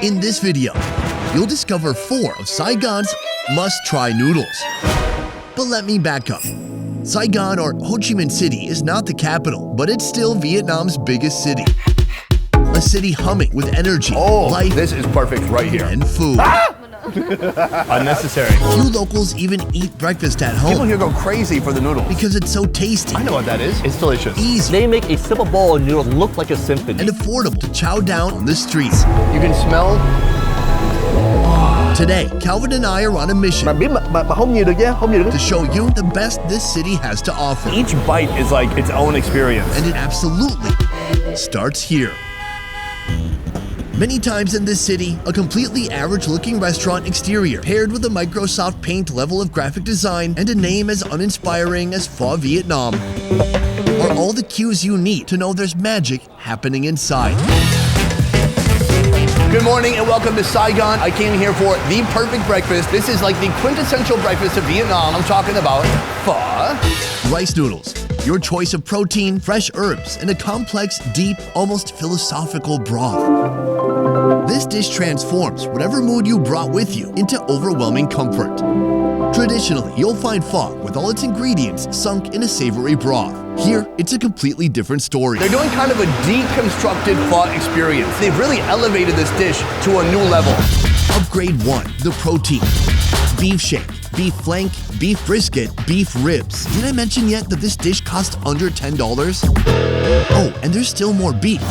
In this video, you'll discover 4 of Saigon's must-try noodles. But let me back up. Saigon, or Ho Chi Minh City, is not the capital, but it's still Vietnam's biggest city. A city humming with energy, life, this is perfect right here. And food. Unnecessary. Few locals even eat breakfast at home. People here go crazy for the noodles. Because it's so tasty. I know what that is. It's delicious. Easy. They make a simple bowl of noodles look like a symphony. And affordable to chow down on the streets. You can smell. Today, Calvin and I are on a mission to show you the best this city has to offer. Each bite is like its own experience. And it absolutely starts here. Many times in this city, a completely average-looking restaurant exterior paired with a Microsoft Paint level of graphic design and a name as uninspiring as Pho Vietnam are all the cues you need to know there's magic happening inside. Good morning and welcome to Saigon. I came here for the perfect breakfast. This is like the quintessential breakfast of Vietnam. I'm talking about pho. Rice noodles, your choice of protein, fresh herbs, and a complex, deep, almost philosophical broth. This dish transforms whatever mood you brought with you into overwhelming comfort. Traditionally, you'll find pho with all its ingredients sunk in a savory broth. Here, it's a completely different story. They're doing kind of a deconstructed pho experience. They've really elevated this dish to a new level. Upgrade 1, the protein. Beef shank, beef flank, beef brisket, beef ribs. Did I mention yet that this dish costs under $10? Oh, and there's still more beef.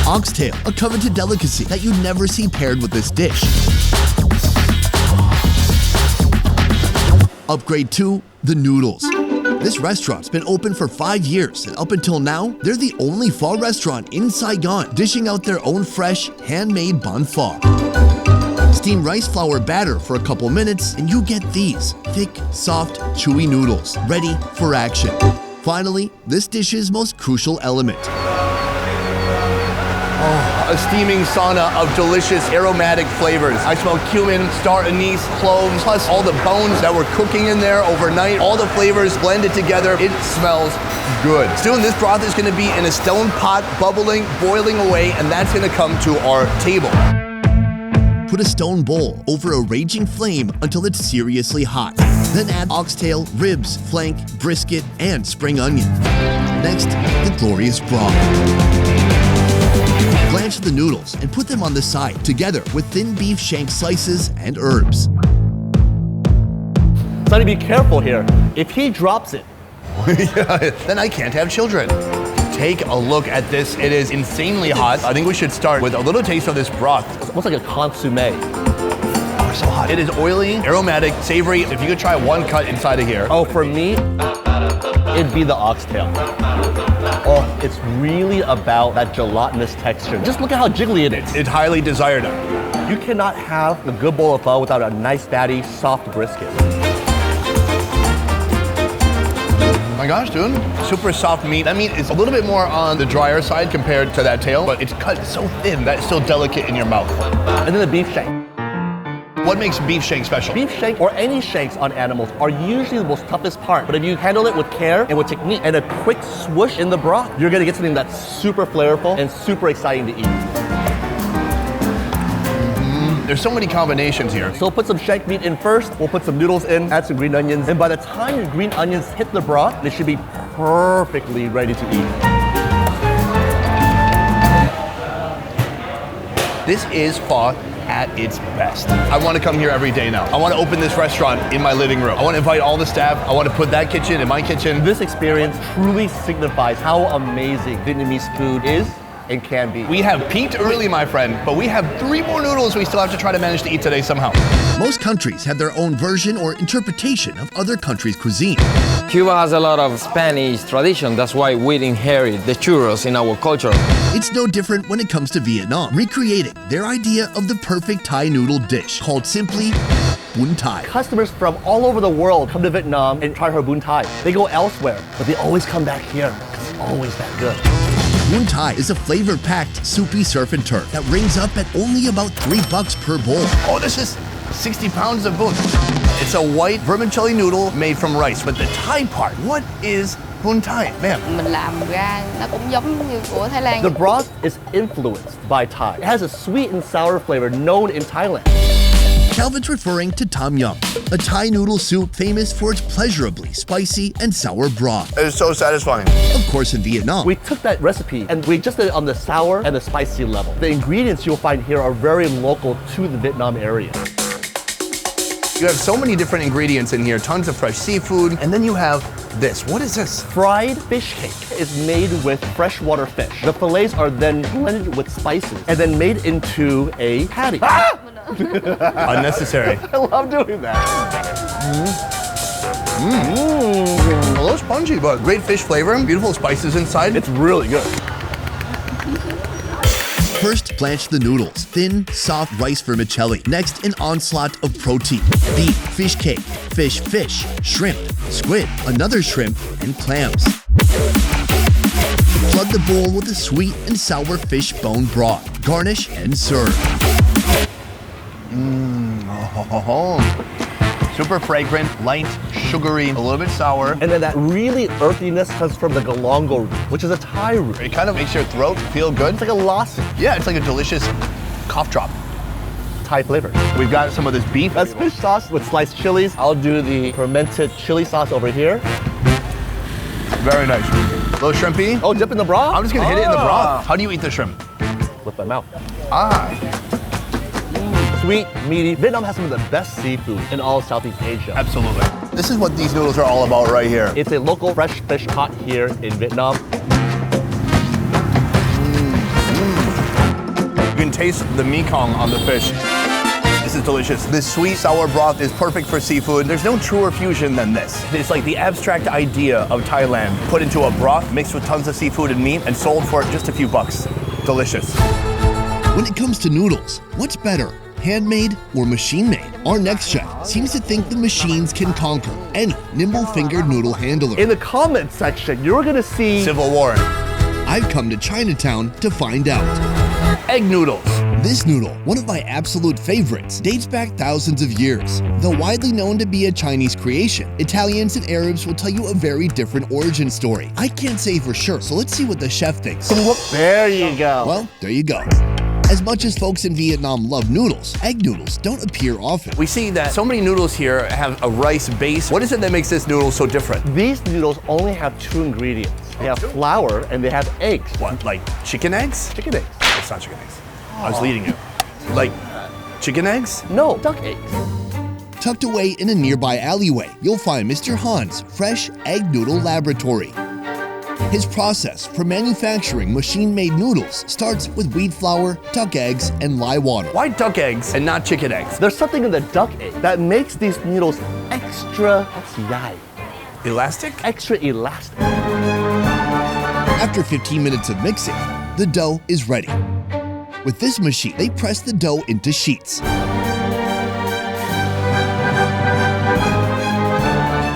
Oxtail, a coveted delicacy that you'd never see paired with this dish. Upgrade 2, the noodles. This restaurant's been open for 5 years, and up until now, they're the only pho restaurant in Saigon dishing out their own fresh, handmade banh pho. Steam rice flour batter for a couple minutes, and you get these thick, soft, chewy noodles, ready for action. Finally, this dish's most crucial element. A steaming sauna of delicious aromatic flavors. I smell cumin, star anise, cloves, plus all the bones that were cooking in there overnight. All the flavors blended together. It smells good. Soon this broth is gonna be in a stone pot, bubbling, boiling away, and that's gonna come to our table. Put a stone bowl over a raging flame until it's seriously hot. Then add oxtail, ribs, flank, brisket, and spring onion. Next, the glorious broth. Blanch the noodles and put them on the side together with thin beef shank slices and herbs. So be careful here. If he drops it, then I can't have children. Take a look at this. It is insanely hot. I think we should start with a little taste of this broth. it's almost like a consomme. Oh, it's so hot. It is oily, aromatic, savory. If you could try one cut inside of here. Oh, for me, it'd be the oxtail. Oh, it's really about that gelatinous texture. Just look at how jiggly it is. It's highly desired. You cannot have a good bowl of pho without a nice, fatty, soft brisket. Oh my gosh, dude. Super soft meat. That meat is a little bit more on the drier side compared to that tail, but it's cut so thin that it's still delicate in your mouth. And then the beef shank. What makes beef shank special? Beef shank or any shanks on animals are usually the most toughest part. But if you handle it with care and with technique and a quick swoosh in the broth, you're gonna get something that's super flavorful and super exciting to eat. There's so many combinations here. So we'll put some shank meat in first, we'll put some noodles in, add some green onions, and by the time your green onions hit the broth, they should be perfectly ready to eat. This is pho at its best. I want to come here every day now. I want to open this restaurant in my living room. I want to invite all the staff. I want to put that kitchen in my kitchen. This experience truly signifies how amazing Vietnamese food is and can be. We have peaked early, my friend, but we have 3 more noodles we still have to try to manage to eat today somehow. Most countries have their own version or interpretation of other countries' cuisine. Cuba has a lot of Spanish tradition. That's why we inherit the churros in our culture. It's no different when it comes to Vietnam, recreating their idea of the perfect Thai noodle dish called simply BÚN THÁI. Customers from all over the world come to Vietnam and try her BÚN THÁI. They go elsewhere, but they always come back here because it's always that good. BÚN THÁI is a flavor-packed, soupy surf and turf that rings up at only about $3 per bowl. Oh, this is 60 pounds of BÚN. It's a white vermicelli noodle made from rice, but the Thai part, what is BÚN THÁI, man. Mình làm ra nó cũng giống như của Thái Lan. The broth is influenced by Thai. It has a sweet and sour flavor known in Thailand. Calvin's referring to tom yum, a Thai noodle soup famous for its pleasurably spicy and sour broth. It is so satisfying. Of course, in Vietnam, We took that recipe and we just did it on the sour and the spicy level. The ingredients you'll find here are very local to the Vietnam area. You have so many different ingredients in here, tons of fresh seafood, and then you have this. What is this? Fried fish cake is made with freshwater fish. The fillets are then blended with spices and then made into a patty. Unnecessary. I love doing that. A little spongy, but great fish flavor, beautiful spices inside. It's really good. first blanch the noodles, thin, soft rice vermicelli. Next, an onslaught of protein. Beef, fish cake, fish, shrimp, squid, another shrimp, and clams. Flood the bowl with a sweet and sour fish bone broth. Garnish and serve. Super fragrant, light, sugary, a little bit sour. And then that really earthiness comes from the galangal root, which is a Thai root. It kind of makes your throat feel good. It's like a lozenge, Yeah, it's like a delicious cough drop. Thai flavor. We've got some of this beef. That's fish sauce with sliced chilies. I'll do the fermented chili sauce over here. Very nice. A little shrimpy. Oh, dip in the broth? I'm just gonna hit it in the broth. How do you eat the shrimp? With my mouth. Ah, Sweet, meaty. Vietnam has some of the best seafood in all of Southeast Asia. absolutely. This is what these noodles are all about right here. It's a local fresh fish caught here in Vietnam. You can taste the mekong on the fish. This is delicious. This sweet sour broth is perfect for seafood. There's no truer fusion than this. It's like the abstract idea of Thailand put into a broth mixed with tons of seafood and meat and sold for just a few bucks. Delicious. When it comes to noodles, what's better, handmade or machine-made? Our next chef seems to think the machines can conquer any nimble-fingered noodle handler. In the comment section, you're gonna see Civil War. I've come to Chinatown to find out. Egg noodles. This noodle, one of my absolute favorites, dates back thousands of years. Though widely known to be a Chinese creation, Italians and Arabs will tell you a very different origin story. I can't say for sure, so let's see what the chef thinks. There you go. Well, there you go. As much as folks in Vietnam love noodles, egg noodles don't appear often. We see that so many noodles here have a rice base. What is it that makes this noodle so different? These noodles only have two ingredients. They have flour and they have eggs. What, like chicken eggs? Chicken eggs. It's not chicken eggs. I was leading you. Like chicken eggs? No, duck eggs. Tucked away in a nearby alleyway, you'll find Mr. Han's Fresh Egg Noodle Laboratory. His process for manufacturing machine-made noodles starts with wheat flour, duck eggs, and lye water. Why duck eggs and not chicken eggs? There's something in the duck egg that makes these noodles extra Elastic? extra elastic. After 15 minutes of mixing, the dough is ready. With this machine, they press the dough into sheets.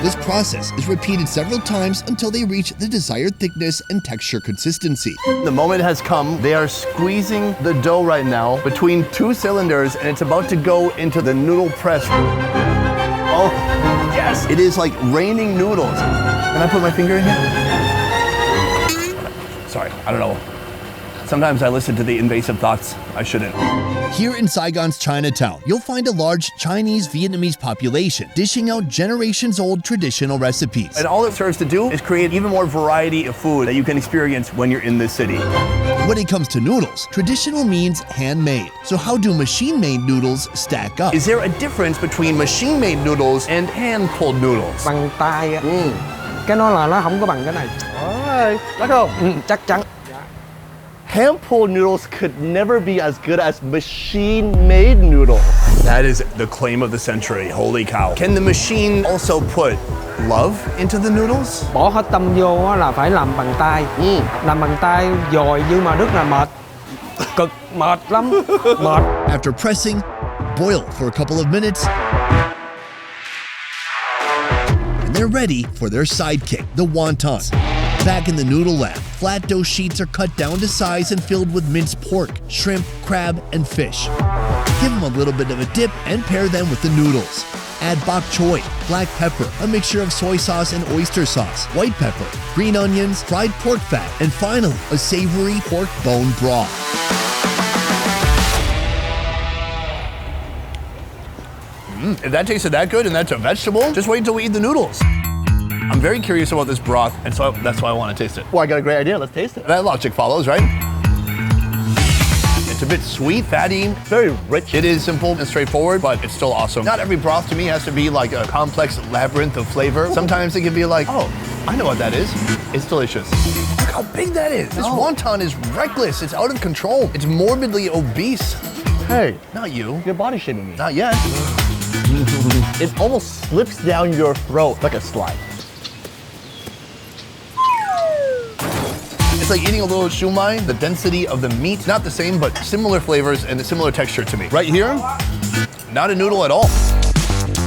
This process is repeated several times until they reach the desired thickness and texture consistency. The moment has come. They are squeezing the dough right now between two cylinders and it's about to go into the noodle press. Oh, yes! It is like raining noodles. Can I put my finger in here? Sorry, I don't know. Sometimes I listen to the invasive thoughts. I shouldn't. Here in Saigon's Chinatown, you'll find a large Chinese-Vietnamese population dishing out generations-old traditional recipes. And all it serves to do is create even more variety of food that you can experience when you're in this city. When it comes to noodles, traditional means handmade. So how do machine-made noodles stack up? Is there a difference between machine-made noodles and hand-pulled noodles? Bằng tay á. Cái nó không có bằng cái này. Alright, let's go. Chắc chắn. Hand-pulled noodles could never be as good as machine-made noodles. That is the claim of the century. Holy cow. Can the machine also put love into the noodles? Bỏ hết tâm vô á là phải làm bằng tay. Làm bằng tay dồi nhưng mà rất là mệt. Cực mệt lắm. Mệt. After pressing, boil for a couple of minutes, and they're ready for their sidekick, the wontons. Back in the noodle lab, flat dough sheets are cut down to size and filled with minced pork, shrimp, crab, and fish. Give them a little bit of a dip and pair them with the noodles. Add bok choy, black pepper, a mixture of soy sauce and oyster sauce, white pepper, green onions, fried pork fat, and finally, a savory pork bone broth. If that tasted that good and that's a vegetable, just wait until we eat the noodles. I'm very curious about this broth, and so that's why I want to taste it. Well, I got a great idea. Let's taste it. That logic follows, right? It's a bit sweet, fatty, Very rich. It is simple and straightforward, but it's still awesome. Not every broth to me has to be like a complex labyrinth of flavor. Sometimes it can be like, oh, I know what that is. It's delicious. Look how big that is. This wonton is reckless. It's out of control. It's morbidly obese. Hey, Not you. you're body shaming me. Not yet. It almost slips down your throat like a slide. It's like eating a little shumai. The density of the meat, not the same, but similar flavors and a similar texture to me. Right here, not a noodle at all.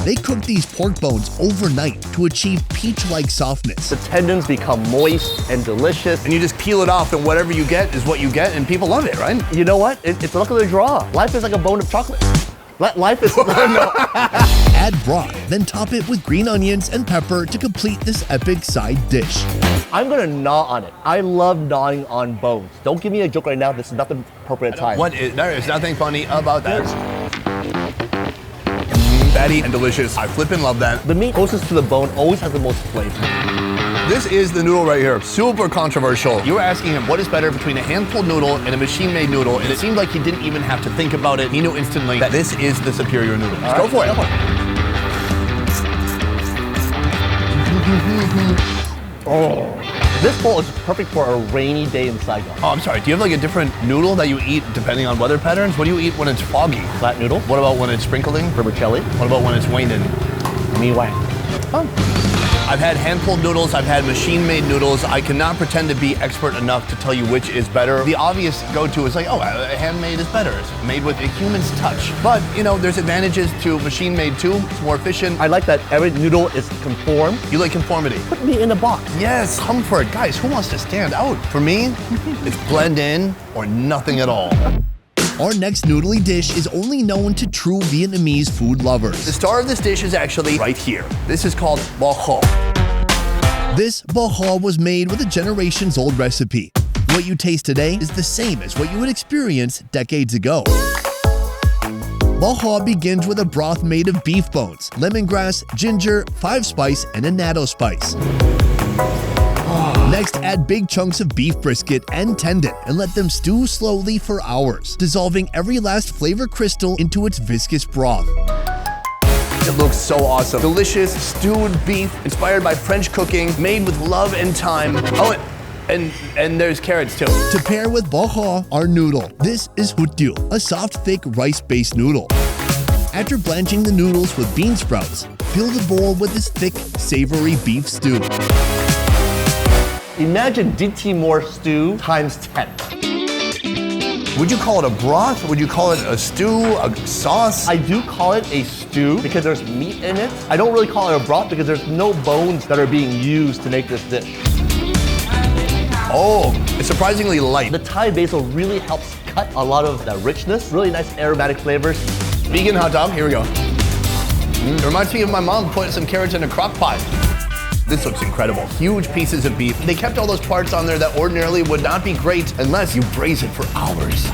They cook these pork bones overnight to achieve peach-like softness. The tendons become moist and delicious. And you just peel it off, and whatever you get is what you get, and people love it, right? You know what? It's luck of the draw. Life is like a bone of chocolate. Life is... Add broth, then top it with green onions and pepper to complete this epic side dish. I'm gonna gnaw on it. I love gnawing on bones. Don't give me a joke right now. This is not the appropriate time. There is nothing funny about that. Fatty and delicious. I flippin' love that. The meat closest to the bone always has the most flavor. This is the noodle right here. Super controversial. You were asking him what is better between a hand-pulled noodle and a machine-made noodle, and it seemed like he didn't even have to think about it. He knew instantly that this is the superior noodle. Let's go for it. Oh, this bowl is perfect for a rainy day in Saigon. Oh, I'm sorry. Do you have like a different noodle that you eat depending on weather patterns? What do you eat when it's foggy? Flat noodle, What about when it's sprinkling? vermicelli, What about when it's waning? mi wang. I've had hand-pulled noodles, I've had machine-made noodles. I cannot pretend to be expert enough to tell you which is better. The obvious go-to is like, oh, handmade is better. It's made with a human's touch. But, you know, there's advantages to machine-made too. It's more efficient. I like that every noodle is conformed. You like conformity. Put me in a box. Yes, comfort. Guys, who wants to stand out? For me, it's blend in or nothing at all. Our next noodly dish is only known to true Vietnamese food lovers. The star of this dish is actually right here. This is called Mohaw. This Mohaw was made with a generations-old recipe. What you taste today is the same as what you would experience decades ago. Mohaw begins with a broth made of beef bones, lemongrass, ginger, 5-spice, and a natto spice. Next, add big chunks of beef brisket and tendon and let them stew slowly for hours, dissolving every last flavor crystal into its viscous broth. It looks so awesome. Delicious stewed beef inspired by French cooking, made with love and time. Oh, and there's carrots too. To pair with Mohaw, our noodle. This is HUTIU, a soft, thick rice-based noodle. After blanching the noodles with bean sprouts, fill the bowl with this thick, savory beef stew. Imagine DT Moore stew times 10. Would you call it a broth? Would you call it a stew, a sauce? I do call it a stew because there's meat in it. I don't really call it a broth because there's no bones that are being used to make this dish. Oh, it's surprisingly light. The Thai basil really helps cut a lot of that richness, really nice aromatic flavors. Vegan hot dog, here we go. It reminds me of my mom putting some carrots in a crock pot. This looks incredible. Huge pieces of beef. They kept all those parts on there that ordinarily would not be great unless you braise it for hours.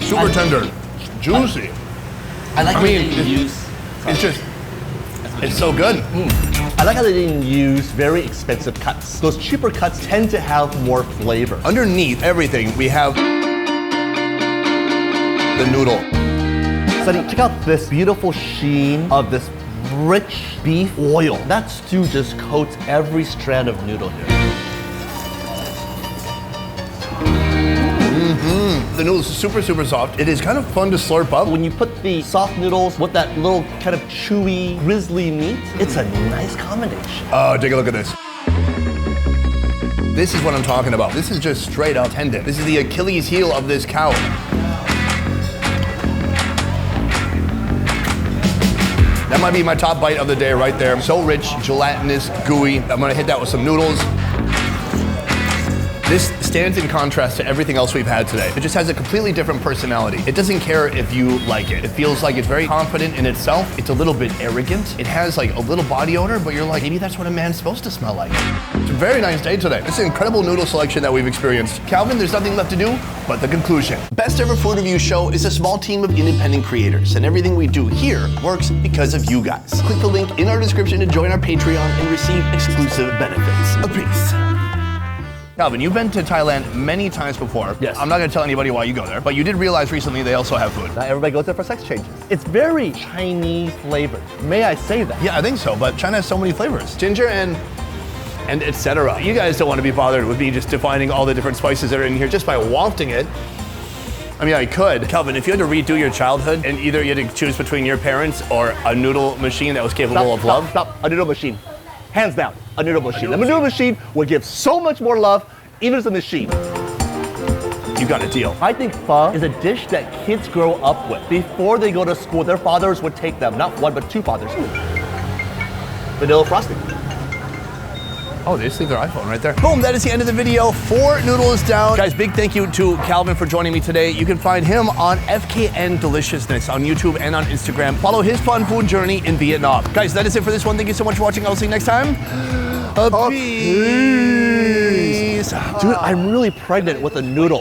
Super tender, juicy. I like how they didn't It's so good. I like how they didn't use very expensive cuts. Those cheaper cuts tend to have more flavor. Underneath everything, we have the noodle. Sunny, check out this beautiful sheen of this rich beef oil. That stew just coats every strand of noodle here. The noodles are super, super soft. It is kind of fun to slurp up. When you put the soft noodles with that little kind of chewy, grizzly meat, it's a nice combination. Oh, take a look at this. This is what I'm talking about. This is just straight up tendon. This is the Achilles heel of this cow. That might be my top bite of the day right there. So rich, gelatinous, gooey. I'm gonna hit that with some noodles. This stands in contrast to everything else we've had today. It just has a completely different personality. It doesn't care if you like it. It feels like it's very confident in itself. It's a little bit arrogant. It has like a little body odor, but you're like, maybe that's what a man's supposed to smell like. It's a very nice day today. It's an incredible noodle selection that we've experienced. Calvin, there's nothing left to do but the conclusion. Best Ever Food Review Show is a small team of independent creators, and everything we do here works because of you guys. Click the link in our description to join our Patreon and receive exclusive benefits. A peace. Calvin, you've been to Thailand many times before. Yes. I'm not gonna tell anybody why you go there, but you did realize recently they also have food. Not everybody goes there for sex changes. It's very Chinese flavored. May I say that? Yeah, I think so, but China has so many flavors. Ginger and etc. You guys don't want to be bothered with me just defining all the different spices that are in here just by wafting it. I mean, I could. Calvin, if you had to redo your childhood and either you had to choose between your parents or a noodle machine that was capable of love. Stop. A noodle machine. Hands down, a noodle machine. A noodle machine would give so much more love, even as a machine. You got a deal. I think pho is a dish that kids grow up with. Before they go to school, their fathers would take them, not one, but two fathers. Vanilla frosting. Oh, they just leave their iPhone right there. Boom, that is the end of the video. 4 noodles down. Guys, big thank you to Calvin for joining me today. You can find him on FKN Deliciousness on YouTube and on Instagram. Follow his fun food journey in Vietnam. Guys, that is it for this one. Thank you so much for watching. I'll see you next time. Peace. Dude, I'm really pregnant with a noodle.